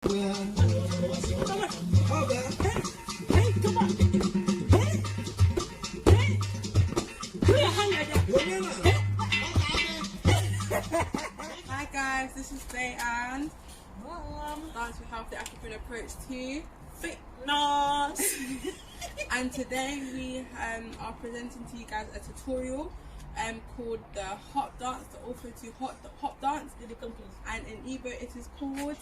Come on. Hey, come on. Hey. Put your hand like that. Hi guys, this is Faye and Dance with Health, the African approach to Fitness. and today we are presenting to you guys a tutorial called the hop dance, the also to hop dance, and in Igbo it is called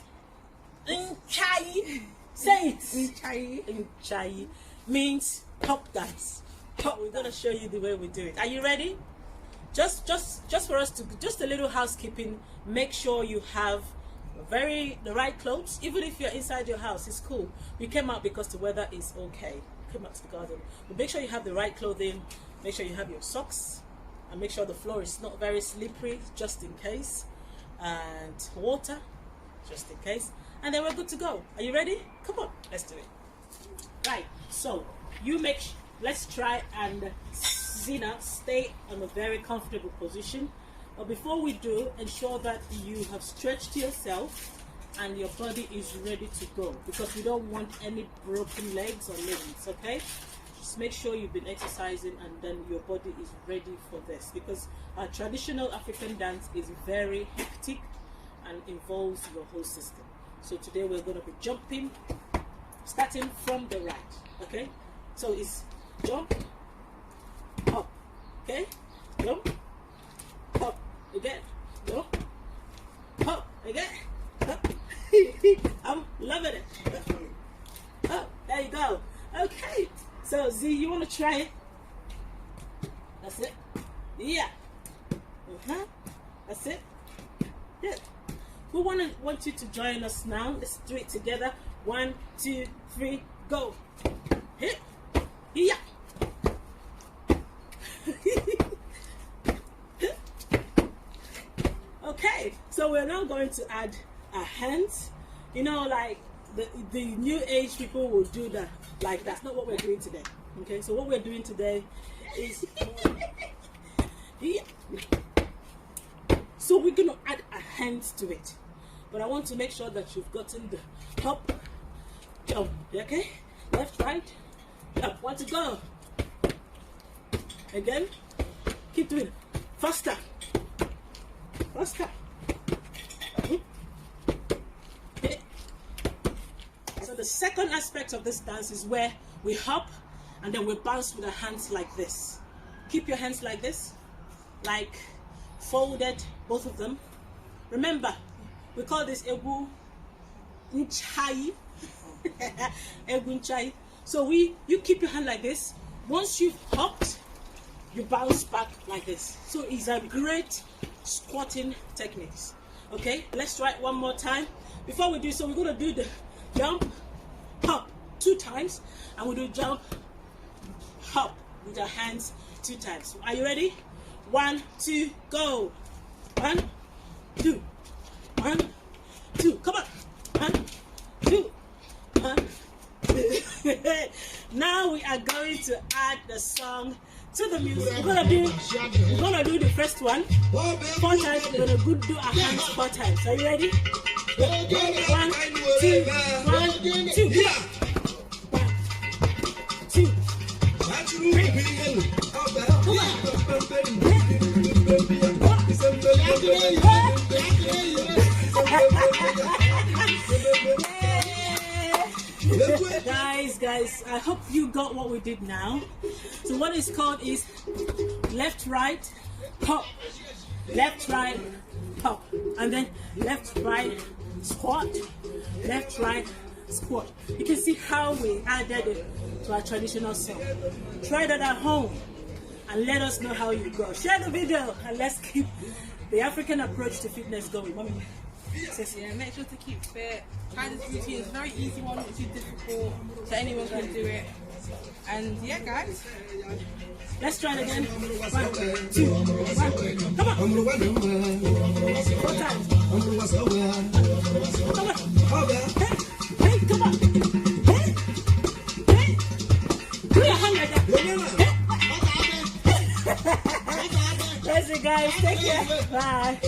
Nchai. Say it. Nchai. Nchai means hop dance. We're gonna show you the way we do it. Are you ready? Just for us to just a little housekeeping. Make sure you have the right clothes. Even if you're inside your house, it's cool. We came out because the weather is okay. We came out to the garden. But make sure you have the right clothing. Make sure you have your socks, and make sure the floor is not very slippery, just in case, and water, just in case. And then we're good to go. Are you ready? Come on, let's do it. Right. So let's try and Zina stay in a very comfortable position. But before we do, ensure that you have stretched yourself and your body is ready to go, because we don't want any broken legs or limbs. Okay, just make sure you've been exercising and then your body is ready for this, because our traditional African dance is very hectic and involves your whole system. So today we're going to be jumping, starting from the right. Okay, so it's jump, hop. Okay, jump, hop again, jump, hop again, hop. I'm loving it. Oh, there you go. Okay, so Z, you want to try it? That's it. Yeah. That's it. Yeah. We want you to join us now. Let's do it together. 1, 2, 3, go. Hit. Yeah. Okay, so we're now going to add our hands. You know, like the new age people will do that. Like, that's not what we're doing today. Okay, so what we're doing today is yeah. So we're gonna add our hands to it, but I want to make sure that you've gotten the hop, jump. Okay, left, right, up. Want to go again? Keep doing it. Faster. Faster. Okay. So the second aspect of this dance is where we hop and then we bounce with our hands like this. Keep your hands like this, like folded, both of them. Remember, we call this Egu Nchai. Egu Nchai. So you keep your hand like this. Once you've hopped, you bounce back like this. So it's a great squatting techniques. Okay, let's try it one more time. Before we do so, we're going to do the jump, hop 2 times, and we do jump, hop with our hands 2 times. Are you ready? 1, 2, go. 1, 2, 1, 2. Come on. 1, 2, 1, 2. Now we are going to add the song to the music. We're gonna do the first one 4 times. We're gonna do our hands 4 times. Are you ready? 1, 2, 1, 2. 1, 2, 3. Come on. Guys, I hope you got what we did now. So what it's called is left, right, hop, left, right, hop, and then left, right, squat, left, right, squat. You can see how we added it to our traditional song. Try that at home and let us know how you go. Share the video and let's keep the African approach to fitness going. Mommy. Yeah, make sure to keep fit. Try this routine. It's a very easy one, not too difficult, so anyone can do it. And yeah, guys, let's try it again. 1, 2, 1. Come on. 4 times. Come on. Hey, come on. Hey. Put your hand like that. That's it, guys. Take care. Bye.